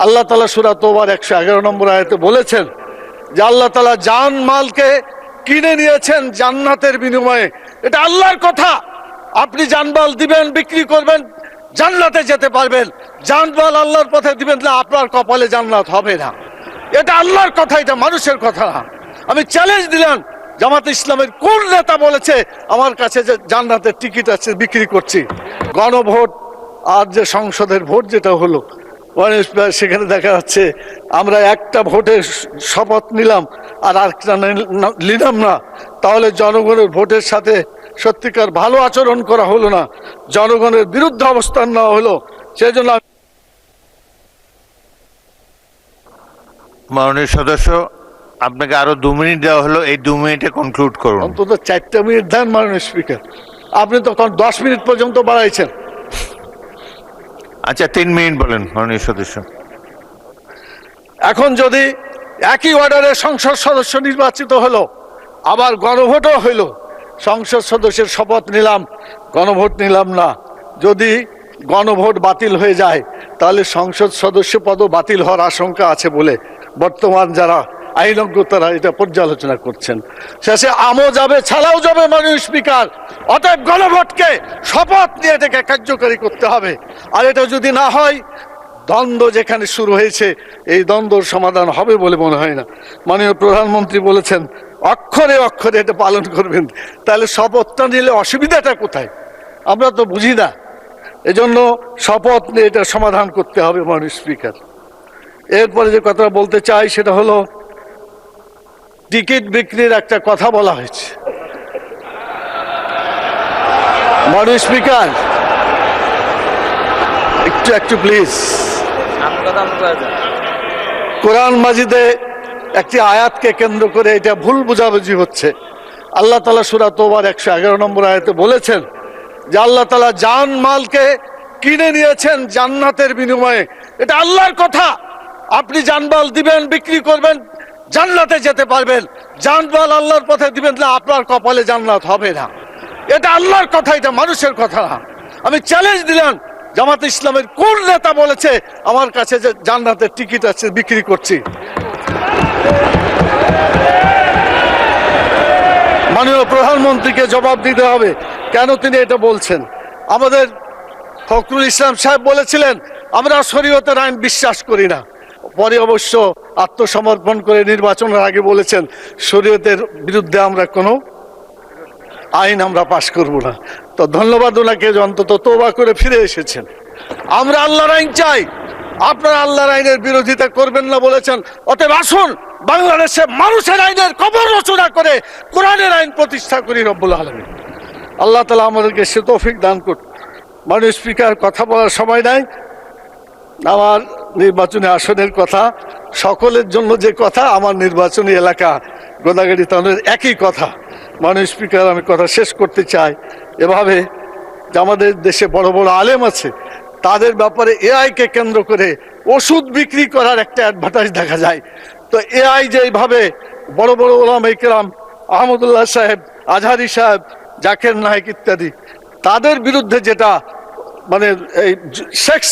আল্লাহ তাআলা সূরা তওবার 111 নম্বর আয়াতে বলেছেন যে আল্লাহ তাআলা জান মালকে কিনে নিয়েছেন জান্নাতের বিনিময়ে। এটা আল্লাহর কথা। আপনি জানমাল দিবেন, বিক্রি করবেন, জান্নাতে যেতে পারবেন। জানমাল আল্লাহর পথে দিবেন না, আপনার কপালে জান্নাত হবে না। এটা আল্লাহর কথা, এটা মানুষের কথা না। আমি চ্যালেঞ্জ দিলাম, জামাত ইসলামের কোন নেতা বলেছে আমার কাছে যে জান্নাতের টিকিট আছে বিক্রি করছি? গণভোট আর যে সংসদের ভোট যেটা হলো, সেখানে দেখা যাচ্ছে আমরা একটা ভোটে শপথ নিলাম আর আরেকটা নিলাম না, তাহলে জনগণের ভোটের সাথে সত্যিকার ভালো আচরণ করা হলো না, জনগণের বিরুদ্ধে অবস্থান নেওয়া হলো। সেই জন্য মাননীয় সদস্য, আপনাকে আরো 2 মিনিট দেওয়া হলো, এই 2 মিনিটে কনক্লুড করুন। অন্তত 4 মিনিট দেন মাননীয় স্পিকার। আপনি তো 10 মিনিট পর্যন্ত বাড়াইছেন। আচ্ছা, 3 মিনিট বলেন মাননীয় সদস্য। এখন যদি একই অর্ডারে সংসদ সদস্য নির্বাচিত হলো, আবার গণভোটও হইল, সংসদ সদস্যের শপথ নিলাম, গণভোট নিলাম না, যদি গণভোট বাতিল হয়ে যায় তাহলে সংসদ সদস্য পদও বাতিল হওয়ার আশঙ্কা আছে বলে বর্তমান যারা আইনজ্ঞ তারা এটা পর্যালোচনা করছেন। শেষে আমও যাবে, ছাড়াও যাবে মাননীয় স্পিকার। অতএব গণভোটকে শপথ নিয়ে এটাকে কার্যকরী করতে হবে। আর এটা যদি না হয়, দ্বন্দ্ব যেখানে শুরু হয়েছে এই দ্বন্দ্বর সমাধান হবে বলে মনে হয় না। মাননীয় প্রধানমন্ত্রী বলেছেন অক্ষরে অক্ষরে এটা পালন করবেন, তাহলে শপথটা নিলে অসুবিধাটা কোথায় আমরা তো বুঝি না। এজন্য শপথ নিয়ে এটা সমাধান করতে হবে মাননীয় স্পিকার। এরপরে যে কথা বলতে চাই সেটা হলো টিকিট বিক্রির একটা কথা বলা হয়েছে। মাননীয় স্পিকার একটু প্লিজ। কোরআন মাজিদে একটি আয়াতকে কেন্দ্র করে এটা ভুল বোঝাবুঝি হচ্ছে। আল্লাহ তাআলা সূরা তওবার 111 নম্বর আয়াতে বলেছেন যে আল্লাহ তাআলা জান মালকে কিনে নিয়েছেন জান্নাতের বিনিময়ে। এটা আল্লাহর কথা। আপনি জানমাল দিবেন, বিক্রি করবেন, জান্নাতে যেতে পারবেন। জানমাল আল্লাহর পথে দিবেন না, আপনার কপালে জান্নাত হবে না। এটা আল্লাহর কথা, এটা মানুষের কথা না। আমি চ্যালেঞ্জ দিলাম, জামাত ইসলামের কোন নেতা বলেছে আমার কাছে যে জান্নাতের টিকিট আছে বিক্রি করছি? মাননীয় প্রধানমন্ত্রীকে জবাব দিতে হবে কেন তিনি এটা বলছেন। আমাদের ফখরুল ইসলাম সাহেব বলেছিলেন আমরা শরীয়তের আইন বিশ্বাস করি না, পরে অবশ্য আত্মসমর্পণ করে নির্বাচনের আগে বলেছেন শরীয়তের বিরুদ্ধে আমরা কোনো আইন আমরা পাশ করব না। তো ধন্যবাদ ওনাকে, অন্তত তওবা করে ফিরে এসেছেন। আমরা আল্লাহর আইন চাই, আপনারা আল্লাহর আইনের বিরোধিতা করবেন না বলেছেন। অতএব আসুন বাংলাদেশে মানুষের আইনের কবর রচনা করে কোরআনের আইন প্রতিষ্ঠা করি রব্বুল আলামিন। আল্লাহ তাআলা আমাদেরকে সে তৌফিক দান করুন। মাননীয় স্পিকার, কথা বলার সময় নাই। আমার নির্বাচনী আসনের কথা, সকলের জন্য যে কথা, আমার নির্বাচনী এলাকা গোদাগাড়ি থানার একই কথা। মাননীয় স্পিকার, আমি কথা শেষ করতে চাই এভাবে যে আমাদের দেশে বড় বড় আলেম আছে, তাদের ব্যাপারে এআইকে কেন্দ্র করে ওষুধ বিক্রি করার একটা অ্যাডভার্টাইজ দেখা যায়। তো এআই যে এইভাবে বড় বড় ওলামায়ে কেরাম, আহমদুল্লাহ সাহেব, আজহারি সাহেব, জাকের নায়েক ইত্যাদি, তাদের বিরুদ্ধে যেটা মানে এই সেক্স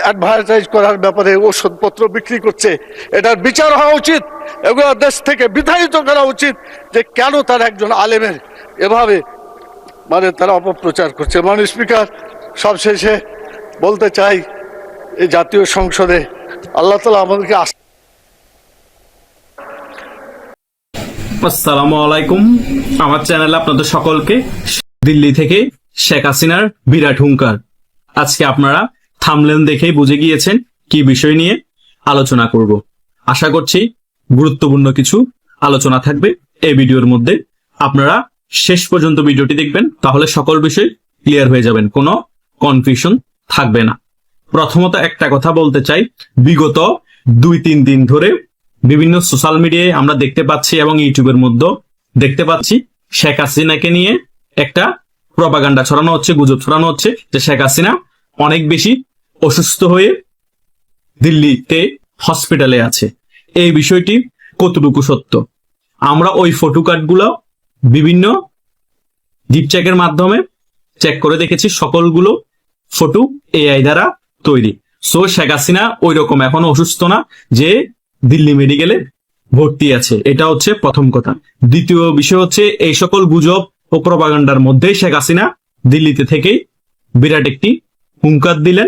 অ্যাডভার্টাইজ করার ব্যাপারে ওষুধপত্র বিক্রি করছে, এটার বিচার হওয়া উচিত। এগুলো দেশ থেকে বিতাড়িত করা উচিত যে কেন তার একজন আলেমের এভাবে মানে তারা অপপ্রচার করছে। মাননীয় স্পিকার, সবশেষে বলতে চাই এই জাতীয় সংসদে আল্লাহ তাআলা আমাদেরকে আসসালামু আলাইকুম। আমার চ্যানেলে আপনাদের সকলকে দিল্লি থেকে শেখ হাসিনার বিরাট হুঙ্কার। আজকে আপনারা থাম্বনেল দেখেই বুঝে গিয়েছেন কি বিষয় নিয়ে আলোচনা করব। আশা করছি গুরুত্বপূর্ণ কিছু আলোচনা থাকবে এই ভিডিওর মধ্যে। আপনারা শেষ পর্যন্ত ভিডিওটি দেখবেন, তাহলে সকল বিষয় ক্লিয়ার হয়ে যাবেন, কোনো কনফিউশন থাকবে না। প্রথমত একটা কথা বলতে চাই, বিগত 2-3 দিন ধরে বিভিন্ন সোশ্যাল মিডিয়ায় আমরা দেখতে পাচ্ছি এবং ইউটিউবের মধ্যে দেখতে পাচ্ছি শেখ হাসিনাকে নিয়ে একটা প্রপাগান্ডা ছড়ানো হচ্ছে, গুজব ছড়ানো হচ্ছে যে শেখ হাসিনা অনেক বেশি অসুস্থ হয়ে দিল্লিতে হসপিটালে আছে। এই বিষয়টি কতটুকু সত্য? আমরা ওই ফটো কার্ডগুলো বিভিন্ন ডিপ চেকের মাধ্যমে চেক করে দেখেছি, সকলগুলো ফটো এআই দ্বারা তৈরি। সো শেখ হাসিনা ওই রকম এখনো অসুস্থ না যে দিল্লি মেডিকেলে ভর্তি আছে। এটা হচ্ছে প্রথম কথা। দ্বিতীয় বিষয় হচ্ছে এই সকল গুজব ও প্রপাগান্ডার মধ্যেই শেখ হাসিনা দিল্লিতে থেকেই বিরাট একটি হুঙ্কার দিলেন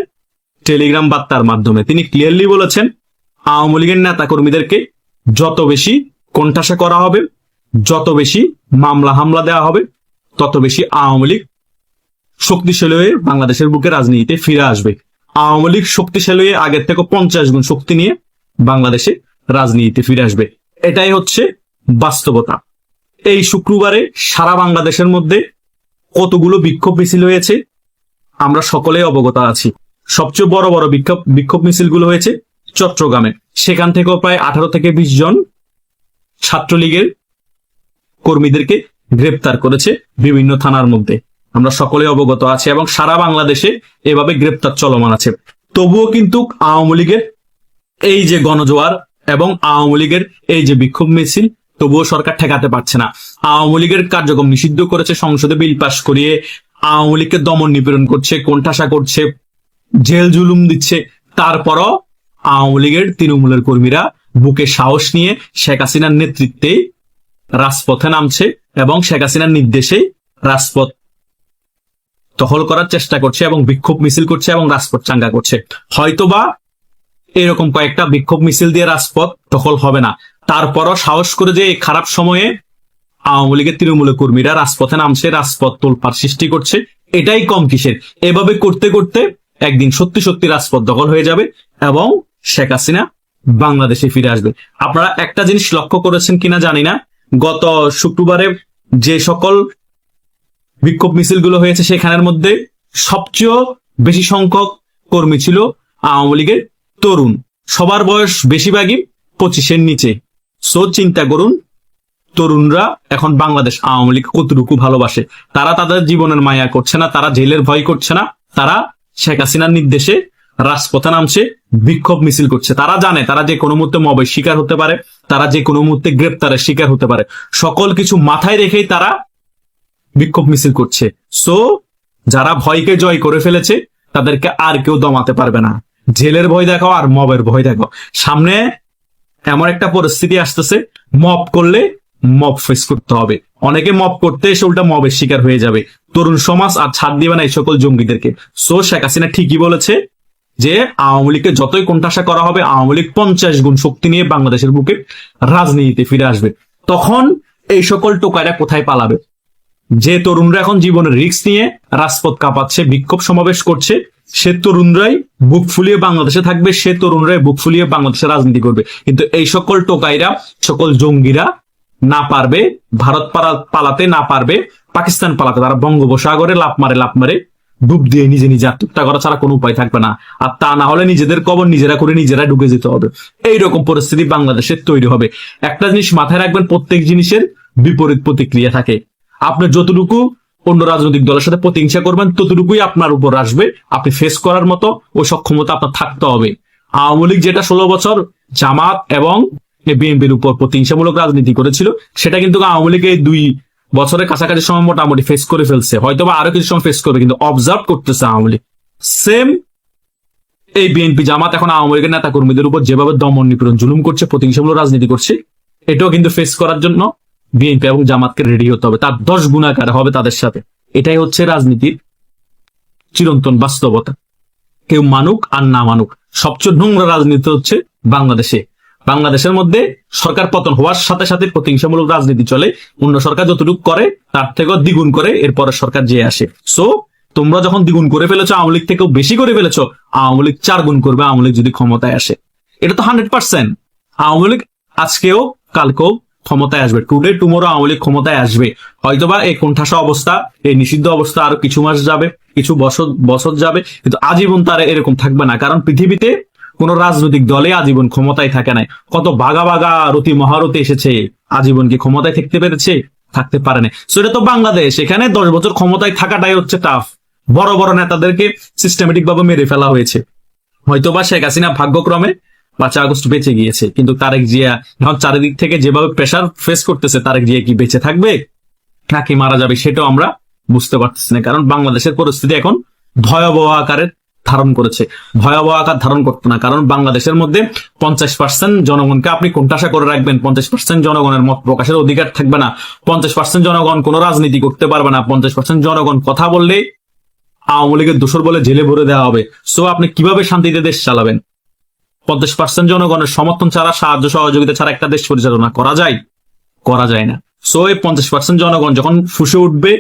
টেলিগ্রাম বার্তার মাধ্যমে। তিনি ক্লিয়ারলি বলেছেন আওয়ামী লীগের নেতা কর্মীদেরকে যত বেশি কোণঠাসা করা হবে, যত বেশি মামলা হামলা দেওয়া হবে, তত বেশি আওয়ামী লীগ শক্তিশালী হয়ে বাংলাদেশের বুকে রাজনীতিতে ফিরে আসবে। আওয়ামী লীগ শক্তিশালী হয়ে আগের থেকে 50 গুণ শক্তি নিয়ে বাংলাদেশে রাজনীতিতে ফিরে আসবে। এটাই হচ্ছে বাস্তবতা। এই শুক্রবারে সারা বাংলাদেশের মধ্যে কতগুলো বিক্ষোভ মিছিল হয়েছে আমরা সকলেই অবগত আছি। সবচেয়ে বড় বড় বিক্ষোভ মিছিলগুলো হয়েছে চট্টগ্রামে। সেখান থেকেও প্রায় 18 থেকে 20 জন ছাত্রলীগের কর্মীদেরকে গ্রেপ্তার করেছে বিভিন্ন থানার মধ্যে। আমরা সকলে অবগত আছি এবং সারা বাংলাদেশে এভাবে গ্রেপ্তার চলমান আছে। তবুও কিন্তু আওয়ামী লীগের এই যে গণজোয়ার এবং আওয়ামী লীগের এই যে বিক্ষোভ মিছিল, তবুও সরকার ঠেকাতে পারছে না। আওয়ামী লীগের কার্যক্রম নিষিদ্ধ করেছে, সংসদে বিল পাস করিয়ে আওয়ামী লীগকে দমন নিপীড়ন করছে, কোণঠাসা করছে, জেল জুলুম দিচ্ছে। তারপরও আওয়ামী লীগের তৃণমূলের কর্মীরা বুকে সাহস নিয়ে শেখ হাসিনার নেতৃত্বে রাজপথে নামছে এবং শেখ হাসিনার নির্দেশেই রাজপথ দখল করার চেষ্টা করছে এবং বিক্ষোভ মিছিল করছে এবং রাজপথ চাঙ্গা করছে। হয়তোবা এরকম কয়েকটা বিক্ষোভ মিছিল দিয়ে রাজপথ দখল হবে না, তারপরও সাহস করে যে এই খারাপ সময়ে আওয়ামী লীগের তৃণমূলের কর্মীরা রাজপথে নামছে, রাজপথ তোলপাড় সৃষ্টি করছে, এটাই কম কিসের। এভাবে করতে করতে একদিন সত্যি সত্যি রাজপথ দখল হয়ে যাবে এবং শেখ হাসিনা বাংলাদেশে ফিরে আসবে। আপনারা একটা জিনিস লক্ষ্য করেছেন কিনা জানি না, গত শুক্রবারে যে সকল বিক্ষোভ মিছিলগুলো হয়েছে সেখানের মধ্যে সবচেয়ে বেশি সংখ্যক কর্মী ছিল আওয়ামী লীগের তরুণ। সবার বয়স বেশিরভাগই 25-এর নিচে। সো চিন্তা করুন তরুণরা এখন বাংলাদেশ আওয়ামী লীগ কতটুকু ভালোবাসে। তারা তাদের জীবনের মায়া করছে না, তারা জেলের ভয় করছে না, তারা শেখ হাসিনার নির্দেশে রাজপথে নামছে, বিক্ষোভ মিছিল করছে। তারা জানে তারা যে কোনো মুহূর্তে মবের শিকার হতে পারে, তারা যে কোনো মুহূর্তে গ্রেপ্তারের শিকার হতে পারে। সকল কিছু মাথায় রেখেই তারা বিক্ষোভ মিছিল করছে। সো যারা ভয়কে জয় করে ফেলেছে তাদেরকে আর কেউ দমাতে পারবে না। জেলের ভয় দেখাও আর মবের ভয় দেখাও। সামনে এমন একটা পরিস্থিতি আসতেছে, মব করলে মব ফেস করতে হবে। অনেকে মব করতে এসে উল্টা মবের শিকার হয়ে যাবে। তরুণ সমাজ আর ছাড় দিবে না এই সকল জঙ্গিদেরকে। সো শেখ হাসিনা ঠিকই বলেছে যে আওয়ামী লীগকে যতই কোণঠাসা করা হবে, আওয়ামী লীগ 50 গুণ শক্তি নিয়ে বাংলাদেশের বুকে রাজনীতিতে ফিরে আসবে। তখন এই সকল টোকাইরা কোথায় পালাবে? যে তরুণরা এখন জীবনের রিস্ক নিয়ে রাজপথ কাঁপাচ্ছে, বিক্ষোভ সমাবেশ করছে, সে তরুণরাই বুক ফুলিয়ে বাংলাদেশে থাকবে, সে তরুণরাই বুক ফুলিয়ে বাংলাদেশে রাজনীতি করবে। কিন্তু এই সকল টোকাইরা, সকল জঙ্গিরা না পারবে ভারত পালাতে, না পারবে পাকিস্তান পালাতে। তারা বঙ্গোপসাগরে লাফ মারে ডুব দিয়ে নিজে নিজে আত্মহত্যা করা ছাড়া কোনো উপায় থাকবে না। আর তা না হলে নিজেদের কবর নিজেরা করে নিজেরা ঢুকে যেতে হবে। এইরকম পরিস্থিতি বাংলাদেশের তৈরি হবে। একটা জিনিস মাথায় রাখবেন, প্রত্যেক জিনিসের বিপরীত প্রতিক্রিয়া থাকে। আপনি যতটুকু অন্য রাজনৈতিক দলের সাথে প্রতিহিংসা করবেন, ততটুকুই আপনার উপর আসবে। আপনি ফেস করার মতো ও সক্ষমতা আপনার থাকতে হবে। আওয়ামী লীগ যেটা 16 বছর জামাত এবং বিএনপির উপর প্রতিহিংসামূলক রাজনীতি করেছিল, সেটা কিন্তু আওয়ামী লীগ এই 2 বছরের কাছাকাছি সময় মোটামুটি ফেস করে ফেলছে। হয়তো বা আরো কিছু সময় ফেস করবে, কিন্তু অবজার্ভ করতেছে আওয়ামী লীগ। সেম এই বিএনপি জামাত এখন আওয়ামী লীগের নেতা কর্মীদের উপর যেভাবে দমন নিপীড়ন জুলুম করছে, প্রতিহিংসামূলক রাজনীতি করছে, এটাও কিন্তু ফেস করার জন্য বিএনপি এবং জামাতকে রেডি হতে হবে। তার 10 গুণাকার হবে তাদের সাথে। এটাই হচ্ছে রাজনীতির চিরন্তন বাস্তবতা। কেউ মানুক আর না মানুক, সবচেয়ে নোংরা রাজনীতি হচ্ছে বাংলাদেশে। বাংলাদেশের মধ্যে সরকার পতন হওয়ার সাথে সাথে প্রতিহিংসামূলক রাজনীতি চলে। অন্য সরকার যতটুকু করে তার থেকেও দ্বিগুণ করে এরপরে সরকার যে আসে। সো তোমরা যখন দ্বিগুণ করে ফেলেছো, আওয়ামী লীগ থেকেও বেশি করে ফেলেছো, আওয়ামী লীগ 4 গুণ করবে আওয়ামী লীগ যদি ক্ষমতায় আসে। এটা তো 100%। আওয়ামী লীগ আজকেও কালকেও ক্ষমতায় আসবে। টুডে টুমোরো আওয়ামী লীগ ক্ষমতায় আসবে। হয়তোবা এই কোণঠাসা অবস্থা, এই নিষিদ্ধ অবস্থা আরো কিছু মাস যাবে, কিছু বছর যাবে, কিন্তু আজীবন তারা এরকম থাকবে না। কারণ পৃথিবীতে কোন রাজনৈতিক দলে আজীবন ক্ষমতায় থাকে নাই। কত বাঘা রতি মহারতি এসেছে, আজীবন কি ক্ষমতায় থাকতে পেরেছে? থাকতে পারে না। সো এটা তো বাংলাদেশ, এখানে 10 বছর ক্ষমতায় থাকাটাই হচ্ছে টাফ। বড় বড় নেতাদেরকে সিস্টেমেটিক ভাবে মেরে ফেলা হয়েছে। হয়তোবা শেখ হাসিনা ভাগ্যক্রমে 5 আগস্ট বেঁচে গিয়েছে, কিন্তু তারেক জিয়া এখন চারিদিক থেকে যেভাবে প্রেসার ফেস করতেছে, তারেক জিয়া কি বেঁচে থাকবে নাকি মারা যাবে সেটাও আমরা বুঝতে পারতেছি না। কারণ বাংলাদেশের পরিস্থিতি এখন ভয়াবহ আকারের ধারণ করেছে, ভয়াবহ আকার ধারণ করতো না। কারণ বাংলাদেশের মধ্যে 50% জনগণকে আপনি কোণঠাসা করে রাখবেন, 50% জনগণের মত প্রকাশের অধিকার থাকবে না, 50% জনগণ কোনো রাজনীতি করতে পারবে না, 50% জনগণ কথা বললে আওয়ামী লীগের দোসর বলে জেলে ভরে দেওয়া হবে। সো আপনি কিভাবে শান্তিতে দেশ চালাবেন? 50% জনগণের সমর্থন ছাড়া, সাহায্য সহযোগিতা ছাড়া একটা দেশ পরিচালনা করা যায়? করা যায় না। সো এই 50% জনগণ যখন ফুসে উঠবে,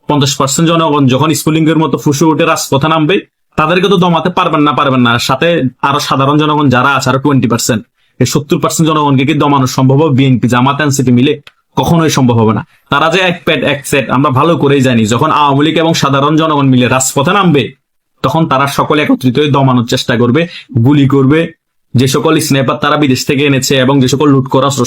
50% জনগণ যখন স্ফুলিঙ্গের মতো ফুসে উঠে রাজপথে নামবে, তাদেরকে তো দমাতে পারবেন না। সাথে আরো সাধারণ জনগণ যারা আছে, আরো 20%, এই 70% জনগণকে কি দমানো সম্ভব হবে? বিএনপি, জামাত, এনসিপি মিলে কখনোই সম্ভব হবে না। তারা যে এক প্যাট এক সেট, আমরা ভালো করেই জানি। যখন আওয়ামী লীগ এবং সাধারণ জনগণ মিলে রাজপথে নামবে, তখন তারা সকলে একত্রিত হয়ে দমানোর চেষ্টা করবে, গুলি করবে। যে সকল স্নাইপার তারা বিদেশ থেকে এনেছে এবং যে সকল লুট করা অস্ত্র,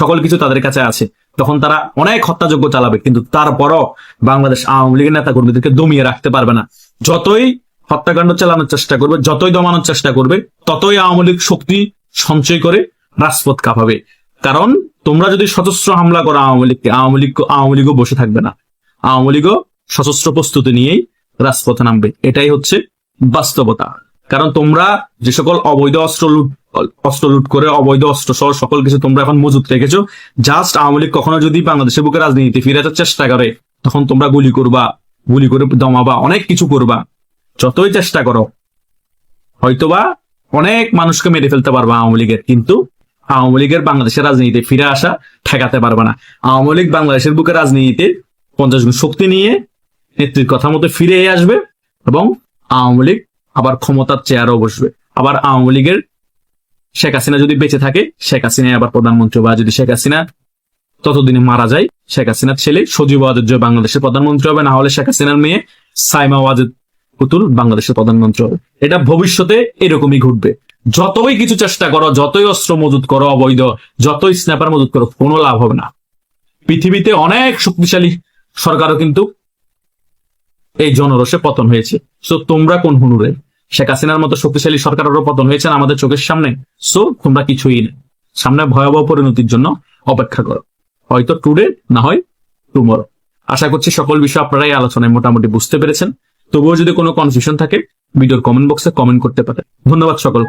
সকল কিছু তাদের কাছে আছে, তখন তারা অনেক হত্যাযজ্ঞ চালাবে। কিন্তু তারপরও বাংলাদেশ আওয়ামী লীগের নেতা কর্মীদেরকে দমিয়ে রাখতে পারবে না। যতই হত্যাকাণ্ড চালানোর চেষ্টা করবে, যতই দমানোর চেষ্টা করবে, ততই আওয়ামী লীগ শক্তি সঞ্চয় করে রাজপথ কাঁপাবে। কারণ তোমরা যদি সশস্ত্র হামলা করো আওয়ামী লীগও বসে থাকবে না। আওয়ামী লীগও সশস্ত্র প্রস্তুতি নিয়েই রাজপথে নামবে। এটাই হচ্ছে বাস্তবতা। কারণ তোমরা যে সকল অবৈধ অস্ত্র লুট করে, অবৈধ অস্ত্র সহ সকল কিছু তোমরা এখন মজুত রেখেছো, জাস্ট আওয়ামী লীগ কখনো যদি বাংলাদেশের বুকে রাজনীতি ফিরে আসার চেষ্টা করে, তখন তোমরা গুলি করে দমাবা, অনেক কিছু করবা। যতই চেষ্টা করো, হয়তোবা অনেক মানুষকে মেরে ফেলতে পারবা আওয়ামী লীগের, কিন্তু আওয়ামী লীগের বাংলাদেশের রাজনীতিতে ফিরে আসা ঠেকাতে পারবে না। আওয়ামী লীগ বাংলাদেশের বুকে রাজনীতিতে 50 গুণ শক্তি নিয়ে নেত্রীর কথা মতো ফিরে আসবে এবং আওয়ামী লীগ আবার ক্ষমতার চেয়ারও বসবে। আবার আওয়ামী লীগের শেখ হাসিনা যদি বেঁচে থাকে, শেখ হাসিনা আবার প্রধানমন্ত্রী, বা যদি শেখ হাসিনা ততদিনে মারা যায়, শেখ হাসিনার ছেলে সজীব ওয়াজেদ জয় বাংলাদেশের প্রধানমন্ত্রী হবে, না হলে শেখ হাসিনার মেয়ে সাইমা ওয়াজেদ পুতুল বাংলাদেশের প্রধানমন্ত্রী হবে। এটা ভবিষ্যতে এরকমই ঘটবে। যতই কিছু চেষ্টা করো, যতই অস্ত্র মজুত করো অবৈধ, যতই স্ন্যাপার মজুত করো, কোনো লাভ হবে না। পৃথিবীতে অনেক শক্তিশালী সরকারও কিন্তু এই জনরোষে পতন হয়েছে। সো তোমরা কোন হুনুরে? শেখ হাসিনার মতো শক্তিশালী সরকারেরও পতন হয়েছে আমাদের চোখের সামনে। সো তোমরা কিছুই না, সামনে ভয়াবহ পরিণতির জন্য অপেক্ষা করো, হয়তো টুডে, না হয় টুমরো। আশা করছি সকল বিষয় আপনারা এই আলোচনায় মোটামুটি বুঝতে পেরেছেন। তবুও যদি কোনো কনফিউশন থাকে, ভিডিওর কমেন্ট বক্সে কমেন্ট করতে পারে। ধন্যবাদ সকল।